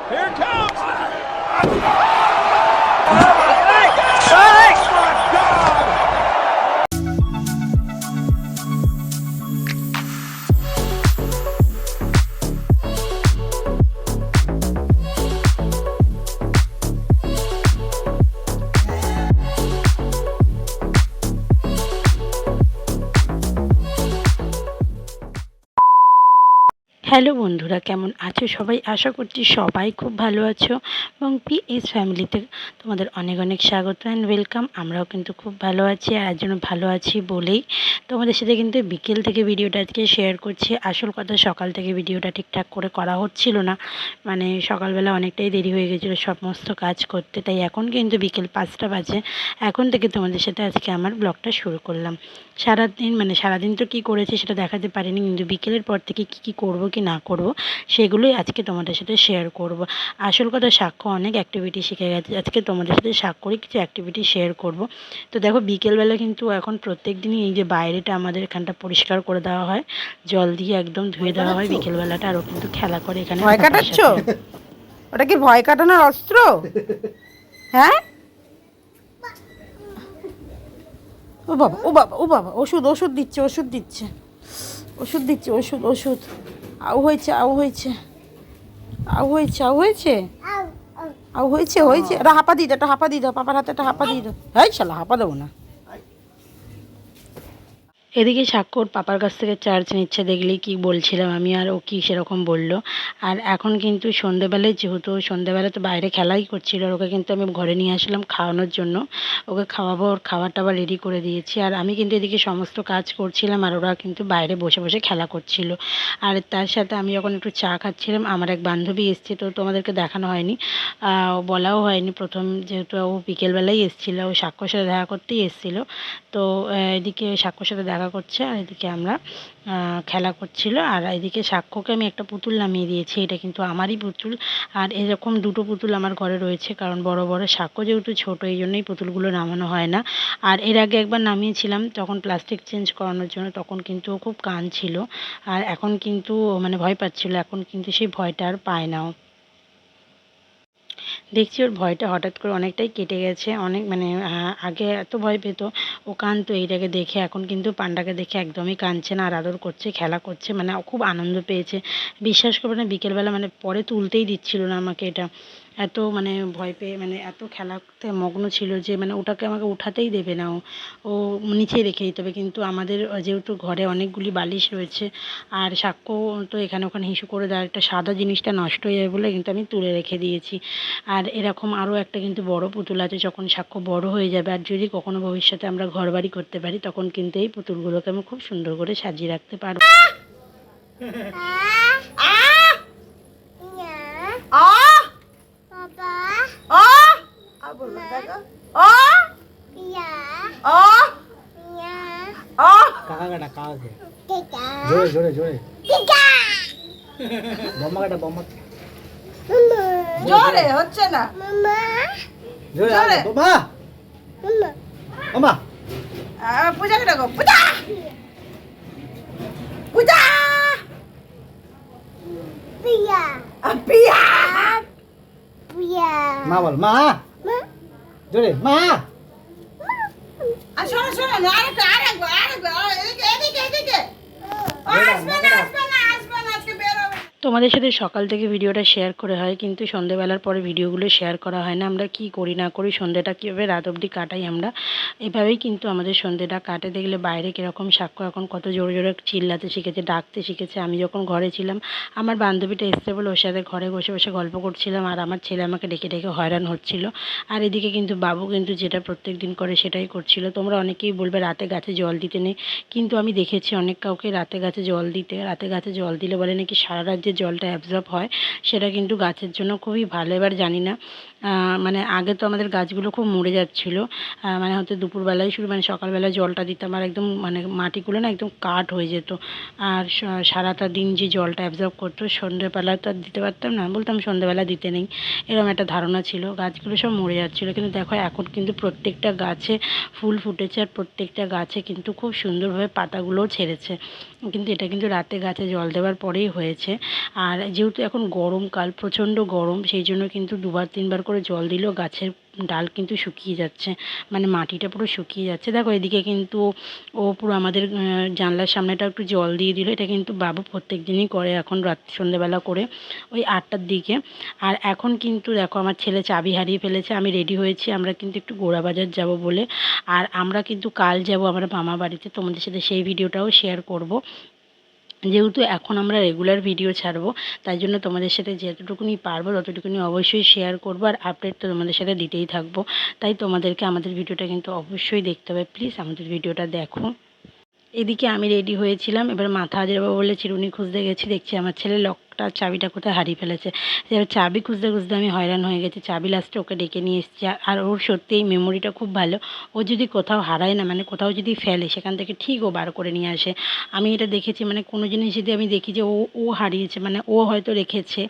Here it comes. Hello বন্ধুরা, কেমন আছো সবাই? আশা করছি সবাই খুব ভালো আছো এবং পিএস ফ্যামিলিতে তোমাদের অনেক অনেক স্বাগত অ্যান্ড ওয়েলকাম। আমরাও কিন্তু খুব ভালো আছি, আর জন্য ভালো আছি বলেই তোমাদের সাথে কিন্তু বিকেল থেকে ভিডিওটা আজকে শেয়ার করছি। আসল কথা, সকাল থেকে ভিডিওটা ঠিকঠাক করে করা হচ্ছিল না, মানে সকালবেলা অনেকটাই দেরি হয়ে গেছিলো সমস্ত কাজ করতে, তাই এখন কিন্তু বিকেল 5টা বাজে। এখন থেকে তোমাদের সাথে আজকে আমার ব্লগটা শুরু করলাম। সারাদিন তো কী করেছি সেটা দেখাতে পারিনি, কিন্তু বিকেলের পর থেকে কী করব কি না করব সেগুলোই আজকে তোমাদের সাথে শেয়ার করব। আসল কথা, সাক্ষ্য অনেক অ্যাক্টিভিটি শিখে গেছে, আজকে তোমাদের সাথে সাক্ষ্যরই কিছু অ্যাক্টিভিটি শেয়ার করব। তো দেখো, বিকেলবেলা কিন্তু এখন প্রত্যেক দিনই এই যে বাইরেটা আমাদের এখানটা পরিষ্কার করে দেওয়া হয়, জল দিয়ে একদম ধুয়ে দেওয়া হয় বিকেলবেলাটা। আরও কিন্তু খেলা করে এখানে। ভয় কাটাচ্ছ? ওটা কি ভয় কাটানোর অস্ত্র? হ্যাঁ, ও বাবা ও বাবা ও বাবা, ওষুধ ওষুধ দিচ্ছে ওষুধ দিচ্ছে ওষুধ দিচ্ছে ওষুধ ওষুধ। আউ হয়েছে আউ হয়েছে আউ হয়েছে আউ হয়েছে আউ হয়েছে হয়েছে। একটা হাঁপা দিয়ে দাও, একটা হাঁপা দিয়ে দাও, পাপার হাতে একটা হাঁপা দিয়ে দাও। হ্যাঁ, শালা হাঁপা দেবো না। এদিকে সাক্ষর পাপার কাছ থেকে চার্জ নিচ্ছে, দেখলেই কি বলছিলাম আমি, আর ও কি সেরকম বলল। আর এখন কিন্তু সন্ধেবেলায়, যেহেতু সন্ধেবেলা তো বাইরে খেলাই করছিল, আর ওকে কিন্তু আমি ঘরে নিয়ে আসলাম খাওয়ানোর জন্য। ওকে খাওয়াবো, ওর খাবার টাবার রেডি করে দিয়েছি, আর আমি কিন্তু এদিকে সমস্ত কাজ করছিলাম, আর ওরা কিন্তু বাইরে বসে বসে খেলা করছিল। আর তার সাথে আমি যখন একটু চা খাচ্ছিলাম, আমার এক বান্ধবী এসছে, তো তোমাদেরকে দেখানো হয়নি, বলাও হয়নি প্রথম, যেহেতু ও বিকেলবেলাই এসেছিলো, ও সাক্ষর সাথে দেখা করতেই এসেছিলো। তো এদিকে সাক্ষ্যর সাথে দেখা করছে, আর এদিকে আমরা খেলা করছিল। আর এদিকে সাক্ষ্যকে আমি একটা পুতুল নামিয়ে দিয়েছি, এটা কিন্তু আমারই পুতুল। আর এরকম দুটো পুতুল আমার ঘরে রয়েছে, কারণ বড় বড়, সাক্ষ্য যেহেতু ছোটো, এই জন্যই পুতুলগুলো নামানো হয় না। আর এর আগে একবার নামিয়েছিলাম, তখন প্লাস্টিক চেঞ্জ করানোর জন্য, তখন কিন্তু ও খুব কাঁদছিল। আর এখন কিন্তু মানে ভয় পাচ্ছিল, এখন কিন্তু সেই ভয়টা আর পায় না। দেখছি ওর ভয়টা হঠাৎ করে অনেকটাই কেটে গেছে, অনেক মানে আগে এত ভয় পেত, ও কাঁদতো এইটাকে দেখে, এখন কিন্তু পান্ডাকে দেখে একদমই কাঁদছে না, আর আদর করছে, খেলা করছে, মানে ও খুব আনন্দ পেয়েছে। বিশ্বাস করবে না, বিকেলবেলা মানে পরে তুলতেই দিচ্ছিল না আমাকে, এটা এত মানে ভয় পেয়ে, মানে এত খেলাতে মগ্ন ছিল যে মানে ওটাকে আমাকে উঠাতেই দেবে না, ও নিচেই রেখে দিতে হবে। কিন্তু আমাদের যেহেতু ঘরে অনেকগুলি বালিশ রয়েছে, আর সাক্ষ্য তো এখানে ওখানে হিসু করে দেওয়ার, একটা সাদা জিনিসটা নষ্ট হয়ে যাবে বলে কিন্তু আমি তুলে রেখে দিয়েছি। আর এরকম আরও একটা কিন্তু বড় পুতুল আছে, যখন সাক্ষ্য বড় হয়ে যাবে, আর যদি কখনো ভবিষ্যতে আমরা ঘরবাড়ি করতে পারি, তখন কিন্তু এই পুতুলগুলোকে আমি খুব সুন্দর করে সাজিয়ে রাখতে পারবো। জোরে জোরে জোরে বম্মা কাটা বম্মা জোরে হচ্ছে না। জোরে জোরে বাবা বাবা পূজা কেটে গো, পূজা পূজা পিয়া পিয়া পিয়া। মা বল মা জোরে মা। আর শোনো শোনো, আরেকটা আরেকটা আরেকটা, এদিকে এদিকে এদিকে। আসবে না আসবে না আসবে না, আজকে বের হবে। তোমাদের সাথে সকাল থেকে ভিডিওটা শেয়ার করে হয়, কিন্তু সন্ধ্যেবেলার পরে ভিডিওগুলো শেয়ার করা হয় না। আমরা কি করি না করি, সন্ধ্যেটা কীভাবে রাত অবধি কাটাই, আমরা এভাবেই কিন্তু আমাদের সন্ধ্যেটা কাটে। দেখলে বাইরে কীরকম সাক্ষ্য এখন কত জোরে জোরে চিল্লাতে শিখেছে, ডাকতে শিখেছে। আমি যখন ঘরে ছিলাম, আমার বান্ধবীটা এসছে বলে ওর সাথে ঘরে বসে বসে গল্প করছিলাম, আর আমার ছেলে আমাকে ডেকে ডেকে হয়রান হচ্ছিল। আর এদিকে কিন্তু বাবু কিন্তু যেটা প্রত্যেক দিন করে সেটাই করছিল। তোমরা অনেকেই বলবে রাতে গাছে জল দিতে নেই, কিন্তু আমি দেখেছি অনেক কাউকে রাতে গাছে জল দিতে। রাতে গাছে জল দিলে বলে নাকি সারা রাত যে জলটা অ্যাবজর্ব হয়, সেটা কিন্তু গাছের জন্য খুবই ভালো। এবার জানি না, মানে আগে তো আমাদের গাছগুলো খুব মরে যাচ্ছিলো, মানে হয়তো দুপুরবেলায় শুরু, মানে সকালবেলায় জলটা দিতাম, আর একদম মানে মাটিগুলো না একদম কাঠ হয়ে যেত, আর সারাটা দিন যে জলটা অ্যাবজর্ব করতো, সন্ধ্যেবেলা তো আর দিতে পারতাম না, বলতাম সন্ধ্যেবেলা দিতে নেই, এরকম একটা ধারণা ছিল। গাছগুলো সব মরে যাচ্ছিলো, কিন্তু দেখো এখন কিন্তু প্রত্যেকটা গাছে ফুল ফুটেছে, আর প্রত্যেকটা গাছে কিন্তু খুব সুন্দরভাবে পাতাগুলোও ছেড়েছে। কিন্তু এটা কিন্তু রাতে গাছে জল দেওয়ার পরেই হয়েছে। আর যেহেতু এখন গরমকাল, প্রচণ্ড গরম, সেই জন্য কিন্তু 2-3 বার করে জল দিলেও গাছের ডাল কিন্তু শুকিয়ে যাচ্ছে, মানে মাটিটা পুরো শুকিয়ে যাচ্ছে। দেখো এদিকে কিন্তু ও পুরো আমাদের জানলার সামনেটা একটু জল দিয়ে দিল। এটা কিন্তু বাবু প্রত্যেক দিনই করে, এখন সন্ধ্যেবেলা করে ওই 8টার দিকে। আর এখন কিন্তু দেখো আমার ছেলে চাবি হারিয়ে ফেলেছে। আমি রেডি হয়েছি, আমরা কিন্তু একটু গোড়া বাজার যাব বলে। আর আমরা কিন্তু কাল যাব আমার মামা বাড়িতে, তোমাদের সাথে সেই ভিডিওটাও শেয়ার করব। যেহেতু এখন আমরা রেগুলার ভিডিও ছাড়বো, তাই জন্য তোমাদের সাথে যতটুকুনি পারবো ততটুকুনি অবশ্যই শেয়ার করবো, আর আপডেট তো তোমাদের সাথে দিতেই থাকবো। তাই তোমাদেরকে আমাদের ভিডিওটা কিন্তু অবশ্যই দেখতে হবে, প্লিজ আমাদের ভিডিওটা দেখো। এদিকে আমি রেডি হয়েছিলাম, এবার মাথা আজরাবো বলে চিরুনি খুঁজতে গেছি, দেখছি আমার ছেলে লকটা চাবিটা কোথায় হারিয়ে ফেলেছে। এবার চাবি খুঁজতে খুঁজতে আমি হয়রান হয়ে গেছি, চাবি লাস্টে ওকে ডেকে নিয়ে এসেছি। আর ওর সত্যি এই মেমোরিটা খুব ভালো, ও যদি কোথাও হারায় না, মানে কোথাও যদি ফেলে সেখান থেকে ঠিক ও বার করে নিয়ে আসে। আমি এটা দেখেছি, মানে কোনো জিনিস যদি আমি দেখি যে ও ও হারিয়েছে, মানে ও হয়তো রেখেছে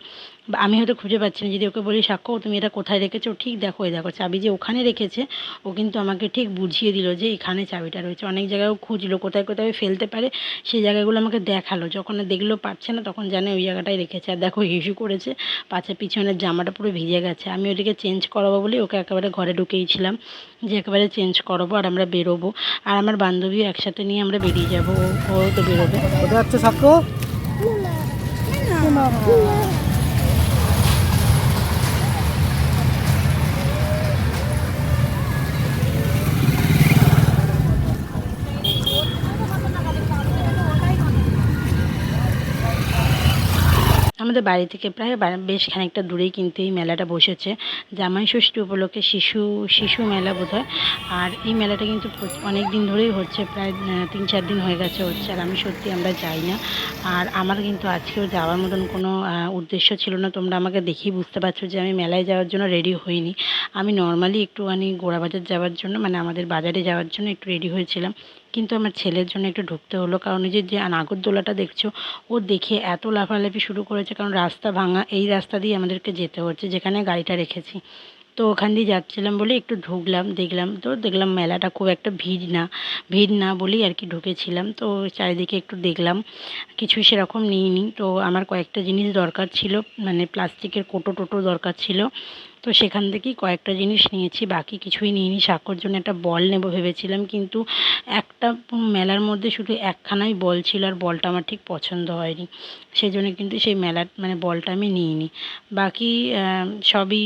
বা আমি হয়তো খুঁজে পাচ্ছি না, যদি ওকে বলি সাক্ষ্য তুমি এটা কোথায় রেখেছো, ঠিক দেখো এই দেখো চাবি যে ওখানে রেখেছে, ও কিন্তু আমাকে ঠিক বুঝিয়ে দিল যে এখানে চাবিটা রয়েছে। অনেক জায়গায়ও খুঁজলো কোথায় কোথায় ফেলতে পারে, সেই জায়গাগুলো আমাকে দেখালো। যখন দেখলো পারছে না তখন জানে ওই জায়গাটায় রেখেছে। আর দেখো হিসু করেছে, পিছনের জামাটা পুরো ভিজে গেছে। আমি ওদিকে চেঞ্জ করাবো বলে ওকে একেবারে ঘরে ঢুকেইছিলাম, যে একেবারে চেঞ্জ করাবো আর আমরা বেরোবো। আর আমার বান্ধবীও একসাথে নিয়ে আমরা বেরিয়ে যাবো, ও তো বেরোবে। কোথায় যাচ্ছে সাক্ষ্য? আমাদের বাড়ি থেকে প্রায় বেশ খানিকটা দূরেই কিন্তু এই মেলাটা বসেছে। জামাই ষষ্ঠী উপলক্ষে শিশু মেলা বোধহয়। আর এই মেলাটা কিন্তু অনেক দিন ধরেই হচ্ছে, প্রায় 3-4 দিন হয়ে গেছে হচ্ছে। আর আমি সত্যি আমরা যাই না। আর আমার কিন্তু আজকেও যাওয়ার মতন কোনো উদ্দেশ্য ছিল না। তোমরা আমাকে দেখেই বুঝতে পারছো যে আমি মেলায় যাওয়ার জন্য রেডি হইনি। আমি নর্মালি একটুখানি গোড়াবাজার যাওয়ার জন্য, মানে আমাদের বাজারে যাওয়ার জন্য একটু রেডি হয়েছিলাম। কিন্তু আমার ছেলের জন্য একটু ঢুকতে হলো, কারণ এই যে নাগরদোলাটা দেখছো, ও দেখে এত লাফালাফি শুরু করেছে, কারণ রাস্তা ভাঙা, এই রাস্তা দিয়ে আমাদেরকে যেতে হচ্ছে যেখানে গাড়িটা রেখেছি। তো ওখান দিয়ে যাচ্ছিলাম বলে একটু ঢুকলাম, দেখলাম মেলাটা খুব একটা ভিড় না বলেই আর কি ঢুকেছিলাম। তো চারিদিকে একটু দেখলাম, কিছুই সেরকম নিইনি। তো আমার কয়েকটা জিনিস দরকার ছিল, মানে প্লাস্টিকের কোটো দরকার ছিল। তো সেখান থেকেই কয়েকটা জিনিস নিয়েছি, বাকি কিছুই নিইনি। সাক্ষর জন্য একটা বল নেব ভেবেছিলাম, কিন্তু একটা মেলার মধ্যে শুধু একখানাই বল ছিল, আর বলটা আমার ঠিক পছন্দ হয়নি। সেই জন্য কিন্তু সেই মেলার মানে বলটা আমি নিইনি। বাকি সবই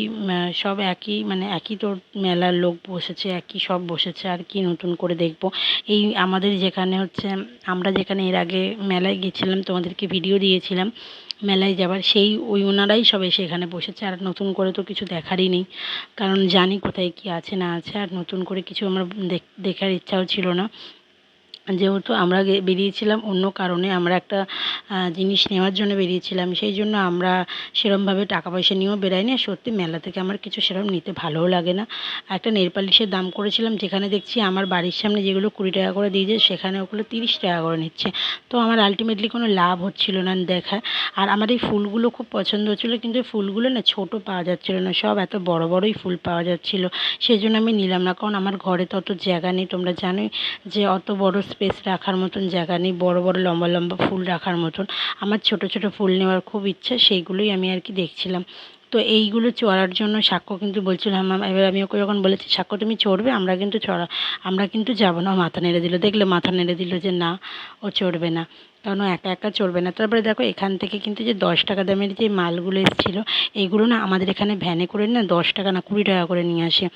সব একই, মানে একই তো মেলার লোক বসেছে, একই সব বসেছে, আর কি নতুন করে দেখব। এই আমাদের যেখানে হচ্ছে, আমরা যেখানে এর আগে মেলায় গেছিলাম, তোমাদেরকে ভিডিও দিয়েছিলাম মেলায় যাবার, ওই ওনারাই সব এসে এখানে বসেছে। আর নতুন করে তো কিছু দেখারই নেই, কারণ জানি কোথায় কি আছে না আছে। আর নতুন করে কিছু আমার দেখার ইচ্ছাও ছিল না, যেহেতু আমরা বেরিয়েছিলাম অন্য কারণে। আমরা একটা জিনিস নেওয়ার জন্য বেরিয়েছিলাম, সেই জন্য আমরা সেরমভাবে টাকা পয়সা নিয়েও বেরাইনি। আর সত্যি মেলা থেকে আমার কিছু সেরকম নিতে ভালোও লাগে না। একটা নেল পালিশের দাম করেছিলাম, যেখানে দেখছি আমার বাড়ির সামনে যেগুলো 20 টাকা করে দিয়েছে, সেখানে ওগুলো 30 টাকা করে নিচ্ছে। তো আমার আলটিমেটলি কোনো লাভ হচ্ছিল না দেখা। আর আমার এই ফুলগুলো খুব পছন্দ হচ্ছিলো, কিন্তু এই ফুলগুলো না ছোটো পাওয়া যাচ্ছিলো না, সব এত বড় বড়ই ফুল পাওয়া যাচ্ছিলো। সেই জন্য আমি নিলাম না, কারণ আমার ঘরে তো অত জায়গা নেই। তোমরা জানোই যে অত বড় স্পেস রাখার মতন জায়গা নেই, বড় বড় লম্বা লম্বা ফুল রাখার মতন। আমার ছোট ছোট ফুল নেওয়ার খুব ইচ্ছা, সেইগুলোই আমি আর কি দেখছিলাম। তো এইগুলো চড়ার জন্য সাক্ষ্য কিন্তু বলছিল হ্যাঁ। এবার আমি ওকে যখন বলেছি সাক্ষ্য তুমি চড়বে, আমরা কিন্তু যাবো না, মাথা নেড়ে দিল। দেখলে মাথা নেড়ে দিল যে না, ও চড়বে না, কারণ ও একা একা চড়বে না। তারপরে দেখো এখান থেকে কিন্তু যে 10 টাকা দামের যে মালগুলো এসেছিলো, এইগুলো না আমাদের এখানে ভ্যানে করে না 10 টাকা না 20 টাকা করে নিয়ে আসে।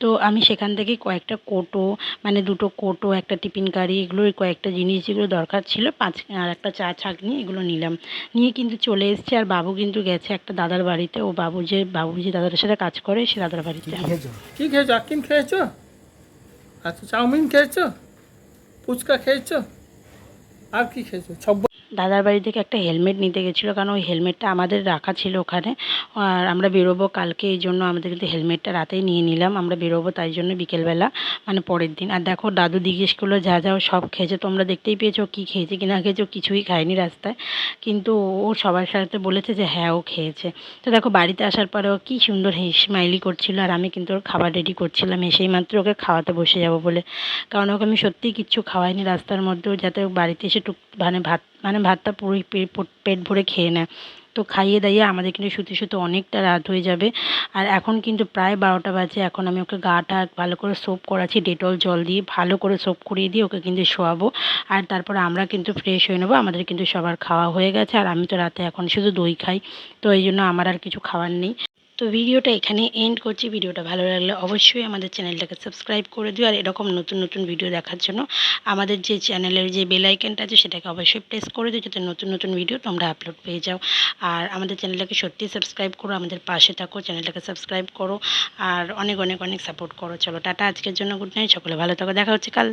তো আমি সেখান থেকে কয়েকটা কোটো, মানে 2টো কোটো, একটা টিফিন কারি, এগুলোর কয়েকটা জিনিস যেগুলো দরকার ছিল, আর একটা চা ছাঁকনি, এগুলো নিলাম। নিয়ে কিন্তু চলে এসেছি। আর বাবু কিন্তু গেছে একটা দাদার বাড়িতে, ও বাবু যে দাদার সাথে কাজ করে, সে দাদার বাড়িতে। কি খেয়েছো? আকিম খেয়েছো? আচ্ছা, চাউমিন খেয়েছো? ফুচকা খেয়েছো? আর কি খেয়েছো? দাদার বাড়ি থেকে একটা হেলমেট নিতে গেছিলো, কারণ ওই হেলমেটটা আমাদের রাখা ছিল ওখানে। আর আমরা বেরোবো কালকে, এই জন্য আমাদের কিন্তু হেলমেটটা রাতেই নিয়ে নিলাম। আমরা বেরোবো তাই জন্য বিকেলবেলা, মানে পরের দিন। আর দেখো দাদু জিজ্ঞেস করলো যা ও সব খেয়েছে, তোমরা দেখতেই পেয়েছো কী খেয়েছে কি না খেয়েছে। কিছুই খায়নি রাস্তায়, কিন্তু ও সবার সাথে বলেছে যে হ্যাঁ ও খেয়েছে। তো দেখো বাড়িতে আসার পরে ও কী সুন্দর স্মাইলি করছিলো, আর আমি কিন্তু ওর খাবার রেডি করছিলাম, এসেই মাত্র ওকে খাওয়াতে বসে যাবো বলে। কারণ ওকে আমি সত্যিই কিচ্ছু খাওয়াইনি রাস্তার মধ্যেও, যাতে বাড়িতে এসে মানে ভাত মানে ভাতটা পুরোই পেট ভরে খেয়ে নেয়। তো খাইয়ে দাইয়ে আমাদের কিন্তু শুতে শুতে অনেকটা রাত হয়ে যাবে। আর এখন কিন্তু প্রায় 12টা বাজে। এখন আমি ওকে গাটা ভালো করে সোপ করাচ্ছি ডেটল জল দিয়ে, ভালো করে সোপ করিয়ে দিয়ে ওকে কিন্তু শোয়াবো। আর তারপর আমরা কিন্তু ফ্রেশ হয়ে নেবো। আমাদের কিন্তু সবার খাওয়া হয়ে গেছে, আর আমি তো রাতে এখন শুধু দই খাই, তো এই জন্য আমার আর কিছু খাওয়ার নেই। তো ভিডিওটা এখানে এন্ড করছি। ভিডিওটা ভালো লাগলে অবশ্যই আমাদের চ্যানেলটাকে সাবস্ক্রাইব করে দিও, আর এরকম নতুন নতুন ভিডিও দেখার জন্য আমাদের যে চ্যানেলের যে বেল আইকনটা আছে সেটাকে অবশ্যই প্রেস করে দিও, যাতে নতুন নতুন ভিডিও তোমরা আপলোড পেয়ে যাও। আর আমাদের চ্যানেলটাকে সত্যিই সাবস্ক্রাইব করো, আমাদের পাশে থাকো, চ্যানেলটাকে সাবস্ক্রাইব করো, আর অনেক অনেক অনেক সাপোর্ট করো। চলো টাটা, আজকের জন্য গুড নাইট, সকলে ভালো থাকো, দেখা হচ্ছে কাল।